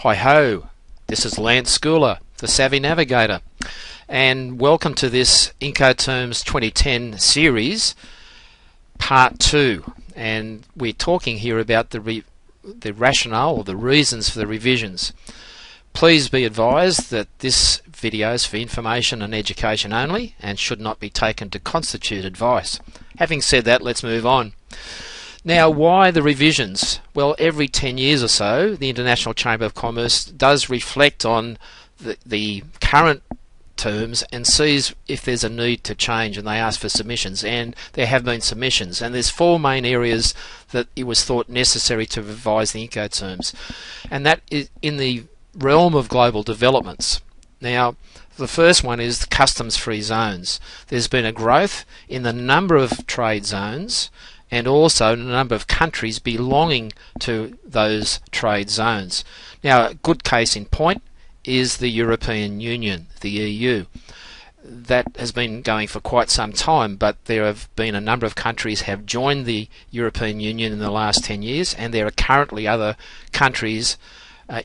Hi ho, this is Lance Schooler, the Savvy Navigator, and welcome to this Incoterms 2010 series, part 2. And we're talking here about the rationale or the reasons for the revisions. Please be advised that this video is for information and education only and should not be taken to constitute advice. Having said that, let's move on. Now, why the revisions? Well, every 10 years or so, the International Chamber of Commerce does reflect on the current terms and sees if there's a need to change, and they ask for submissions, and there have been submissions, and there's 4 main areas that it was thought necessary to revise the Incoterms, and that is in the realm of global developments. Now, the first one is the customs-free zones. There's been a growth in the number of trade zones and also the number of countries belonging to those trade zones. Now, a good case in point is the European Union, the EU. That has been going for quite some time, but there have been a number of countries have joined the European Union in the last 10 years, and there are currently other countries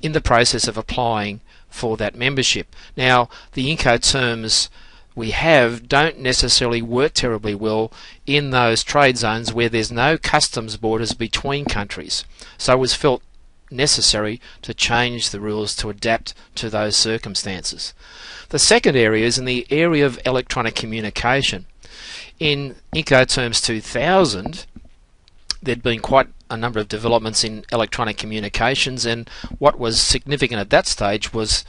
in the process of applying for that membership. Now, the Incoterms we have don't necessarily work terribly well in those trade zones where there's no customs borders between countries. So it was felt necessary to change the rules to adapt to those circumstances. The second area is in the area of electronic communication. In Incoterms 2000, there'd been quite a number of developments in electronic communications, and what was significant at that stage was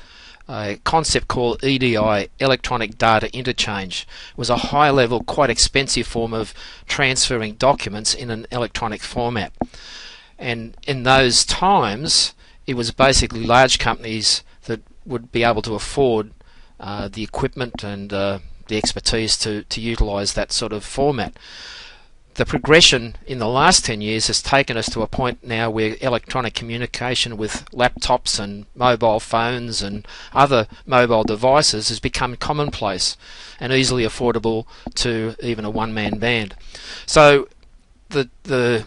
a concept called EDI, electronic data interchange. It was a high level, quite expensive form of transferring documents in an electronic format. And in those times, it was basically large companies that would be able to afford the equipment and the expertise to utilise that sort of format. The progression in the last 10 years has taken us to a point now where electronic communication with laptops and mobile phones and other mobile devices has become commonplace and easily affordable to even a one-man band. So the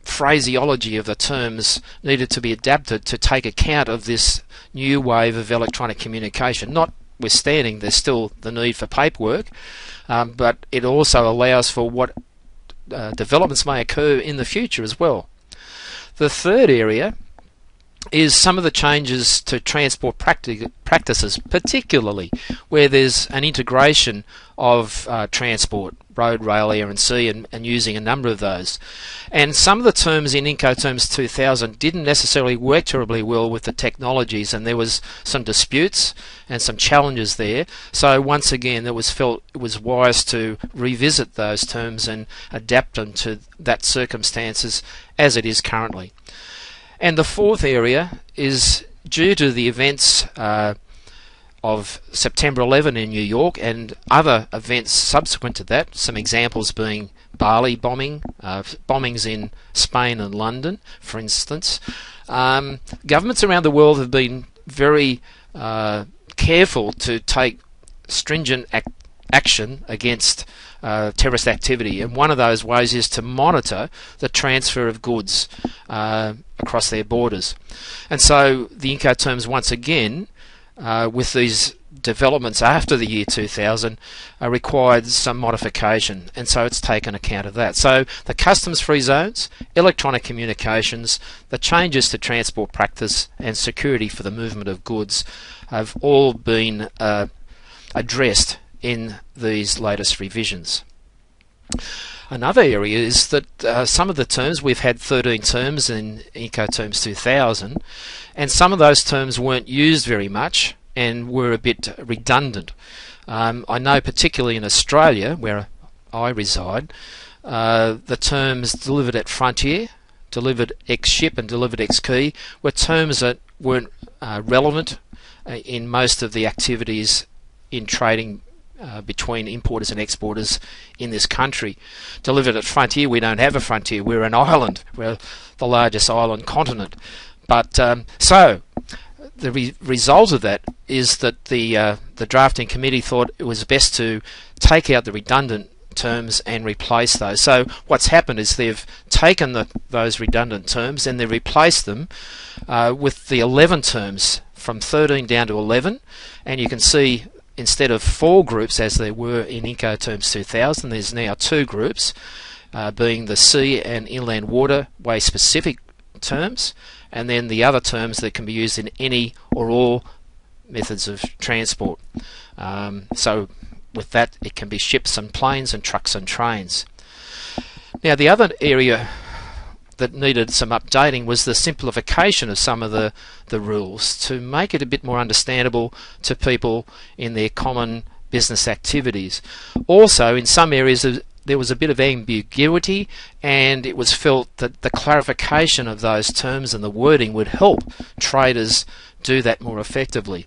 phraseology of the terms needed to be adapted to take account of this new wave of electronic communication, notwithstanding there's still the need for paperwork, but it also allows for what developments may occur in the future as well. The third area is some of the changes to transport practices, particularly where there's an integration of transport, road, rail, air and sea, and using a number of those. And some of the terms in Incoterms 2000 didn't necessarily work terribly well with the technologies, and there was some disputes and some challenges there. So once again, it was felt it was wise to revisit those terms and adapt them to that circumstances as it is currently. And the fourth area is due to the events of September 11 in New York and other events subsequent to that, some examples being Bali bombing, bombings in Spain and London, for instance. Governments around the world have been very careful to take stringent action against terrorist activity, and one of those ways is to monitor the transfer of goods across their borders. And so the Incoterms once again, with these developments after the year 2000, required some modification, and so it's taken account of that. So the customs-free zones, electronic communications, the changes to transport practice and security for the movement of goods have all been addressed in these latest revisions. Another area is that some of the terms, we've had 13 terms in Incoterms 2000, and some of those terms weren't used very much and were a bit redundant. I know particularly in Australia, where I reside, the terms delivered at frontier, delivered ex-ship and delivered ex-key were terms that weren't relevant in most of the activities in trading between importers and exporters in this country. Delivered at frontier, we don't have a frontier, we're an island, we're the largest island continent. But so the result of that is that the drafting committee thought it was best to take out the redundant terms and replace those. So what's happened is they've taken those redundant terms and they've replaced them with the 11 terms, from 13 down to 11, and you can see instead of 4 groups as there were in Incoterms 2000, there's now 2 groups, being the sea and inland waterway specific terms, and then the other terms that can be used in any or all methods of transport. So with that, it can be ships and planes and trucks and trains. Now, the other area that needed some updating was the simplification of some of the rules to make it a bit more understandable to people in their common business activities. Also, in some areas there was a bit of ambiguity, and it was felt that the clarification of those terms and the wording would help traders do that more effectively.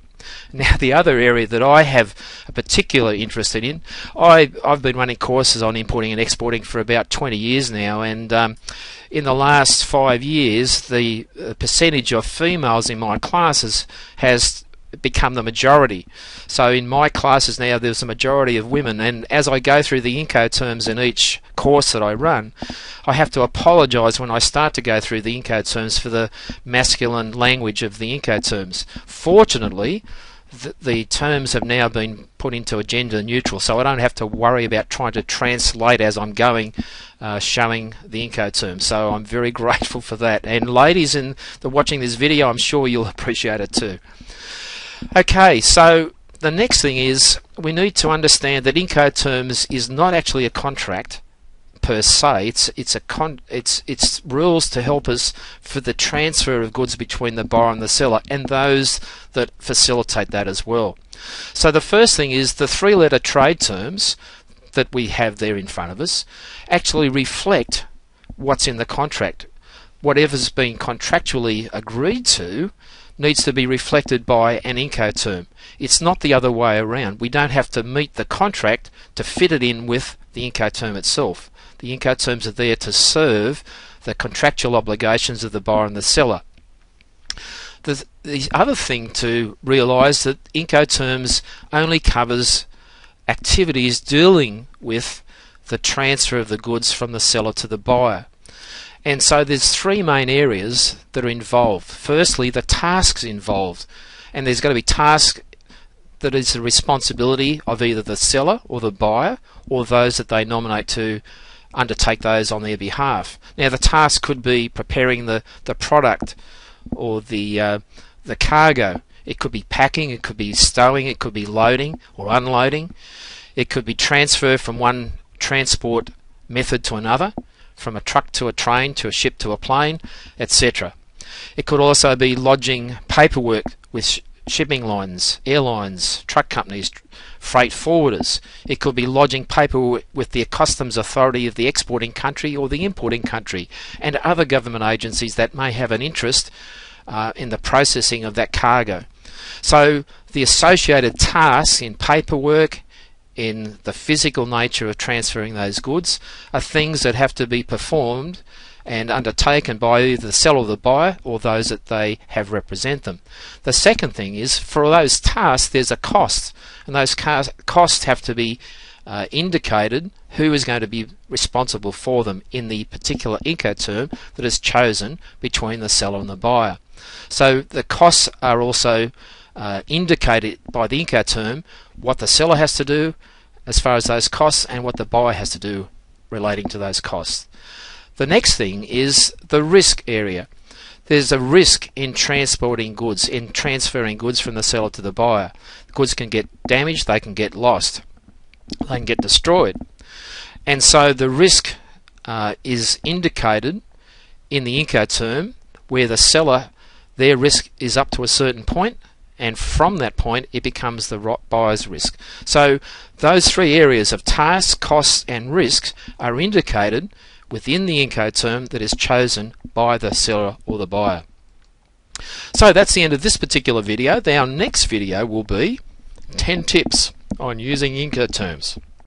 Now, the other area that I have a particular interest in, I've been running courses on importing and exporting for about 20 years now, and in the last 5 years the percentage of females in my classes has become the majority. So in my classes now there's a majority of women, and as I go through the Incoterms in each course that I run, I have to apologise when I start to go through the Incoterms for the masculine language of the Incoterms. Fortunately, the terms have now been put into a gender neutral, so I don't have to worry about trying to translate as I'm going, showing the Incoterms. So I'm very grateful for that. And ladies that are watching this video, I'm sure you'll appreciate it too. Okay, so the next thing is we need to understand that Incoterms is not actually a contract per se. It's rules to help us for the transfer of goods between the buyer and the seller, and those that facilitate that as well. So the first thing is the 3-letter trade terms that we have there in front of us actually reflect what's in the contract. Whatever's been contractually agreed to needs to be reflected by an Incoterm. It's not the other way around. We don't have to meet the contract to fit it in with the Incoterm itself. The Incoterms are there to serve the contractual obligations of the buyer and the seller. The other thing to realise that Incoterms only covers activities dealing with the transfer of the goods from the seller to the buyer. And so there's 3 main areas that are involved. Firstly, the tasks involved, and there's going to be task that is the responsibility of either the seller or the buyer or those that they nominate to undertake those on their behalf. Now, the task could be preparing the product or the cargo. It could be packing, it could be stowing, it could be loading or unloading. It could be transfer from one transport method to another, from a truck to a train to a ship to a plane, etc. It could also be lodging paperwork with shipping lines, airlines, truck companies, freight forwarders. It could be lodging paperwork with the customs authority of the exporting country or the importing country, and other government agencies that may have an interest in the processing of that cargo. So the associated tasks in paperwork, in the physical nature of transferring those goods, are things that have to be performed and undertaken by either the seller or the buyer or those that they have represent them. The second thing is, for those tasks there's a cost, and those costs have to be indicated who is going to be responsible for them in the particular Incoterm that is chosen between the seller and the buyer. So the costs are also indicated by the Incoterm, what the seller has to do as far as those costs and what the buyer has to do relating to those costs. The next thing is the risk area. There's a risk in transporting goods, in transferring goods from the seller to the buyer. Goods can get damaged, they can get lost, they can get destroyed. And so the risk is indicated in the Incoterm, where the seller, their risk is up to a certain point, and from that point it becomes the buyer's risk. So those 3 areas of tasks, costs and risks are indicated within the Incoterm that is chosen by the seller or the buyer. So that's the end of this particular video. Our next video will be 10 tips on using Incoterms.